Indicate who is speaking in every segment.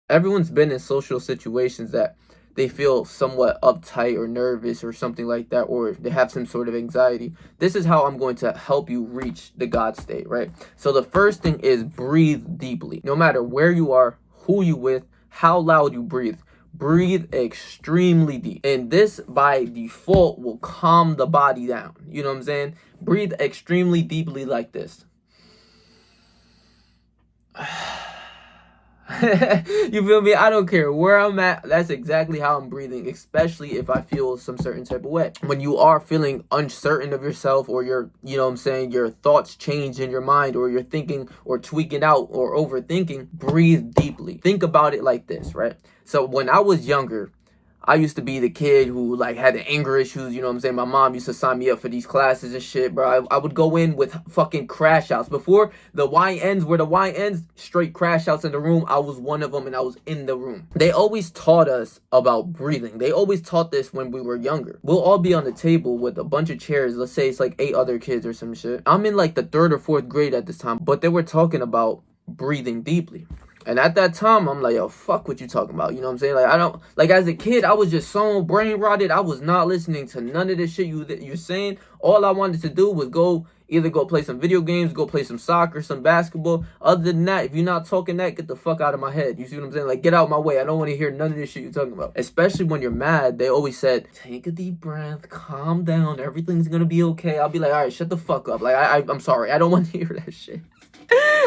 Speaker 1: Everyone's been in social situations that they feel somewhat uptight or nervous or something like that, or they have some sort of anxiety. This is how I'm going to help you reach the God state, right? So the first thing is breathe deeply. No matter where you are, who you with, how loud you breathe. Breathe extremely deep. And this by default will calm the body down. You know what I'm saying? Breathe extremely deeply like this. You feel me? I don't care where I'm at. That's exactly how I'm breathing, especially if I feel some certain type of way. When you are feeling uncertain of yourself, or you know what I'm saying, your thoughts change in your mind, or you're thinking or tweaking out or overthinking, breathe deeply. Think about it like this, right? So when I was younger, I used to be the kid who like had the anger issues, you know what I'm saying? My mom used to sign me up for these classes and shit, bro. I would go in with fucking crash outs. Before the YNs were the YNs, straight crash outs in the room. I was one of them, and I was in the room. They always taught us about breathing. They always taught this when we were younger. We'll all be on the table with a bunch of chairs. Let's say it's like 8 other kids or some shit. I'm in like the 3rd or 4th grade at this time, but they were talking about breathing deeply. And at that time, I'm like, yo, fuck what you talking about. You know what I'm saying? Like, I don't, like, as a kid, I was just so brain rotted. I was not listening to none of this shit you're saying. All I wanted to do was either go play some video games, go play some soccer, some basketball. Other than that, if you're not talking that, get the fuck out of my head. You see what I'm saying? Like, get out of my way. I don't want to hear none of this shit you're talking about. Especially when you're mad, they always said, take a deep breath, calm down, everything's gonna be okay. I'll be like, all right, shut the fuck up. Like, I'm sorry. I don't want to hear that shit.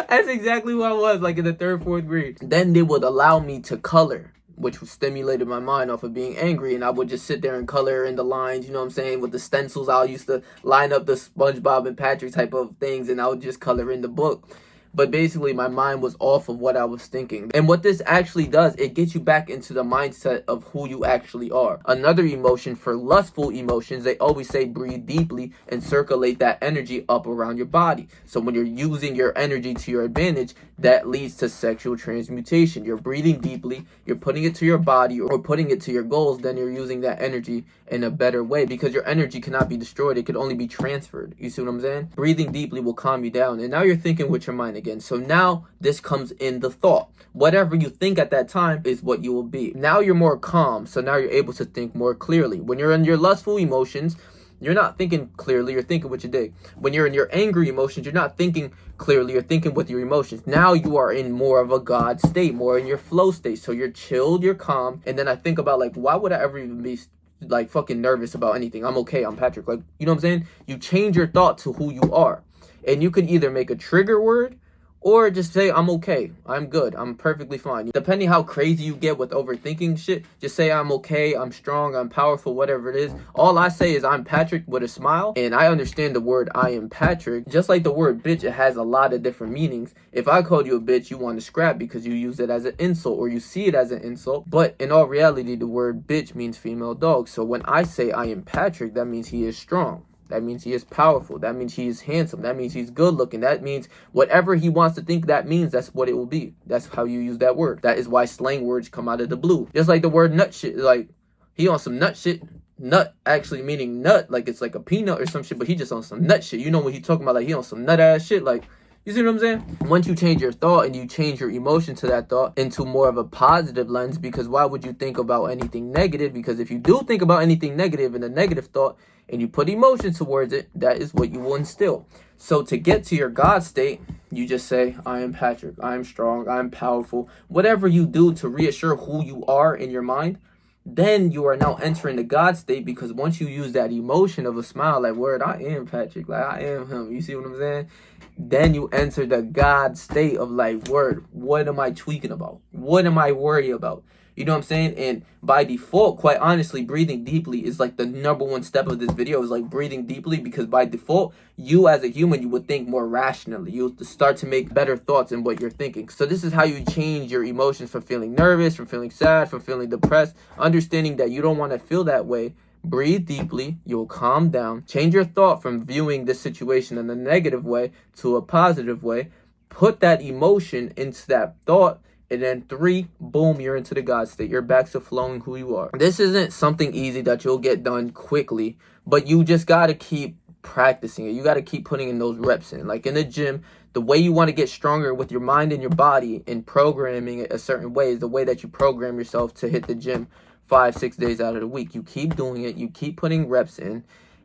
Speaker 1: That's exactly what I was, like in the 3rd, 4th grade. Then they would allow me to color, which stimulated my mind off of being angry, and I would just sit there and color in the lines, you know what I'm saying, with the stencils. I used to line up the SpongeBob and Patrick type of things, and I would just color in the book. But basically, my mind was off of what I was thinking. And what this actually does, it gets you back into the mindset of who you actually are. Another emotion for lustful emotions, they always say breathe deeply and circulate that energy up around your body. So when you're using your energy to your advantage, that leads to sexual transmutation. You're breathing deeply, you're putting it to your body or putting it to your goals, then you're using that energy in a better way, because your energy cannot be destroyed. It could only be transferred. You see what I'm saying? Breathing deeply will calm you down. And now you're thinking with your mind again. So now this comes in the thought. Whatever you think at that time is what you will be. Now you're more calm. So now you're able to think more clearly. When you're in your lustful emotions, you're not thinking clearly, you're thinking with your dick. When you're in your angry emotions, you're not thinking clearly, you're thinking with your emotions. Now you are in more of a God state, more in your flow state. So you're chilled, you're calm. And then I think about, like, why would I ever even be like fucking nervous about anything? I'm okay, I'm Patrick. Like, you know what I'm saying? You change your thought to who you are. And you can either make a trigger word, or just say, I'm okay, I'm good, I'm perfectly fine. Depending how crazy you get with overthinking shit, just say, I'm okay, I'm strong, I'm powerful, whatever it is. All I say is, I'm Patrick with a smile. And I understand the word I am Patrick. Just like the word bitch, it has a lot of different meanings. If I called you a bitch, you want to scrap because you use it as an insult, or you see it as an insult. But in all reality, the word bitch means female dog. So when I say I am Patrick, that means he is strong. That means he is powerful. That means he is handsome. That means he's good looking. That means whatever he wants to think that means, that's what it will be. That's how you use that word. That is why slang words come out of the blue. Just like the word nut shit. Like, he on some nut shit. Nut actually meaning nut. Like, it's like a peanut or some shit, but he just on some nut shit. You know what he talking about? Like, he on some nut ass shit. Like, you see what I'm saying? Once you change your thought and you change your emotion to that thought into more of a positive lens, because why would you think about anything negative? Because if you do think about anything negative in a negative thought and you put emotion towards it, that is what you will instill. So to get to your God state, you just say, I am Patrick, I am strong, I am powerful. Whatever you do to reassure who you are in your mind, then you are now entering the God state, because once you use that emotion of a smile, like, word, I am Patrick, like, I am him, you see what I'm saying? Then you enter the God state of, like, word, what am I tweaking about? What am I worried about? You know what I'm saying? And by default, quite honestly, breathing deeply is like the #1 step of this video, is like breathing deeply, because by default, you as a human, you would think more rationally. You'll start to make better thoughts in what you're thinking. So this is how you change your emotions from feeling nervous, from feeling sad, from feeling depressed, understanding that you don't want to feel that way. Breathe deeply, you'll calm down, change your thought from viewing this situation in a negative way to a positive way, put that emotion into that thought, and then 3, boom, you're into the God state. You're back to flowing who you are. This isn't something easy that you'll get done quickly, but you just got to keep practicing it. You got to keep putting in those reps in. Like in the gym, the way you want to get stronger with your mind and your body and programming it a certain way is the way that you program yourself to hit the gym 5-6 days out of the week. You keep doing it, you keep putting reps in,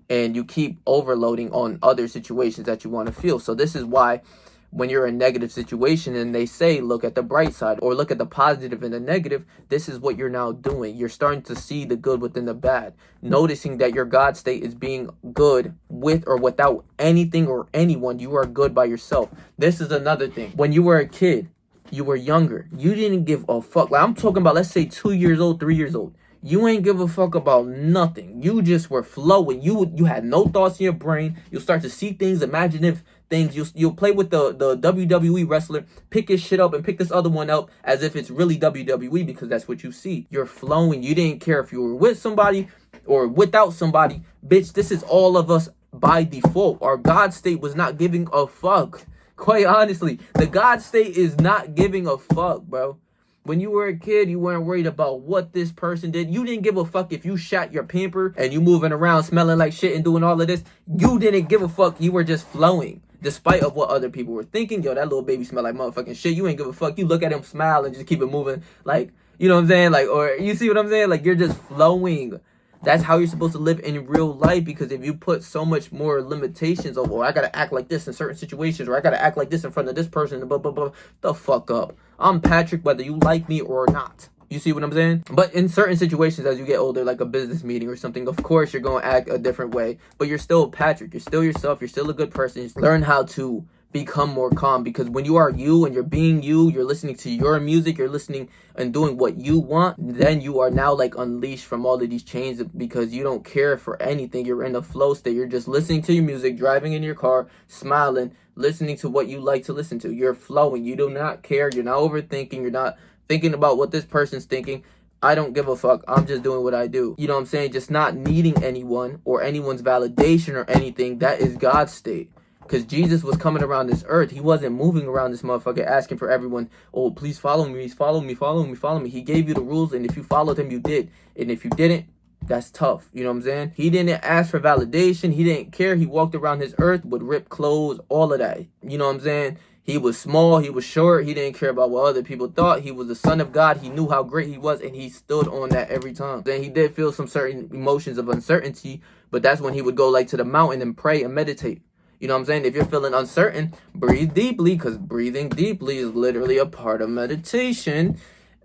Speaker 1: and you keep overloading on other situations that you want to feel. So this is why when you're in a negative situation and they say look at the bright side or look at the positive and the negative, this is what you're now doing. You're starting to see the good within the bad, noticing that your God state is being good with or without anything or anyone. You are good by yourself. This is another thing. When you were a kid, you were younger, you didn't give a fuck. Like I'm talking about, let's say 2 years old, 3 years old. You ain't give a fuck about nothing. You just were flowing. You had no thoughts in your brain. You'll start to see things, imaginative things. You'll play with the WWE wrestler, pick his shit up and pick this other one up as if it's really WWE because that's what you see. You're flowing. You didn't care if you were with somebody or without somebody. Bitch, this is all of us by default. Our God state was not giving a fuck. Quite honestly, the God state is not giving a fuck, bro. When you were a kid, you weren't worried about what this person did. You didn't give a fuck if you shot your pamper and you moving around smelling like shit and doing all of this. You didn't give a fuck. You were just flowing. Despite of what other people were thinking. Yo, that little baby smell like motherfucking shit. You ain't give a fuck. You look at him, smile, and just keep it moving. Like, you know what I'm saying? Like, or you see what I'm saying? Like, you're just flowing. That's how you're supposed to live in real life, because if you put so much more limitations of, I gotta act like this in certain situations, or I gotta act like this in front of this person, blah, blah, blah, the fuck up. I'm Patrick, whether you like me or not. You see what I'm saying? But in certain situations, as you get older, like a business meeting or something, of course, you're going to act a different way, but you're still Patrick. You're still yourself. You're still a good person. Just learn how to become more calm, because when you are you and you're being you, you're listening to your music, you're listening and doing what you want, then you are now like unleashed from all of these chains, because you don't care for anything. You're in a flow state. You're just listening to your music, driving in your car, smiling, listening to what you like to listen to. You're flowing. You do not care. You're not overthinking. You're not thinking about what this person's thinking. I don't give a fuck. I'm just doing what I do. You know what I'm saying? Just not needing anyone or anyone's validation or anything. That is God's state. Because Jesus was coming around this earth. He wasn't moving around this motherfucker asking for everyone, oh, please follow me, follow me, follow me, follow me. He gave you the rules, and if you followed him, you did. And if you didn't, that's tough. You know what I'm saying? He didn't ask for validation. He didn't care. He walked around his earth with ripped clothes, all of that. You know what I'm saying? He was small. He was short. He didn't care about what other people thought. He was the son of God. He knew how great he was, and he stood on that every time. Then he did feel some certain emotions of uncertainty, but that's when he would go like to the mountain and pray and meditate. You know what I'm saying? If you're feeling uncertain, breathe deeply, because breathing deeply is literally a part of meditation.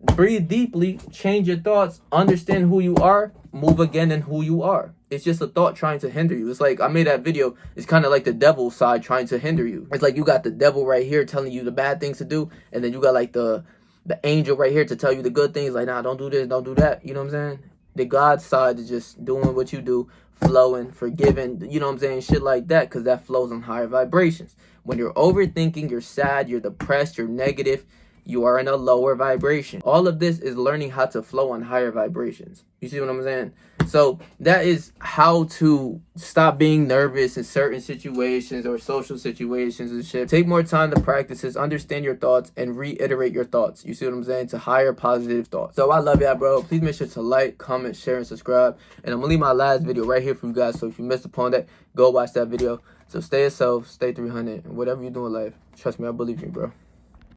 Speaker 1: Breathe deeply, change your thoughts, understand who you are, move again in who you are. It's just a thought trying to hinder you. It's like, I made that video, it's kind of like the devil side trying to hinder you. It's like you got the devil right here telling you the bad things to do, and then you got like the angel right here to tell you the good things, like, nah, don't do this, don't do that. You know what I'm saying? The God side is just doing what you do, flowing, forgiving, you know what I'm saying, shit like that, because that flows on higher vibrations. When you're overthinking, you're sad, you're depressed, you're negative, you are in a lower vibration. All of this is learning how to flow on higher vibrations. You see what I'm saying? So that is how to stop being nervous in certain situations or social situations and shit. Take more time to practice this, understand your thoughts, and reiterate your thoughts. You see what I'm saying? To higher positive thoughts. So I love y'all, bro. Please make sure to like, comment, share, and subscribe. And I'm going to leave my last video right here for you guys. So if you missed upon that, go watch that video. So stay yourself, stay 300, and whatever you do in life, trust me, I believe in you, bro.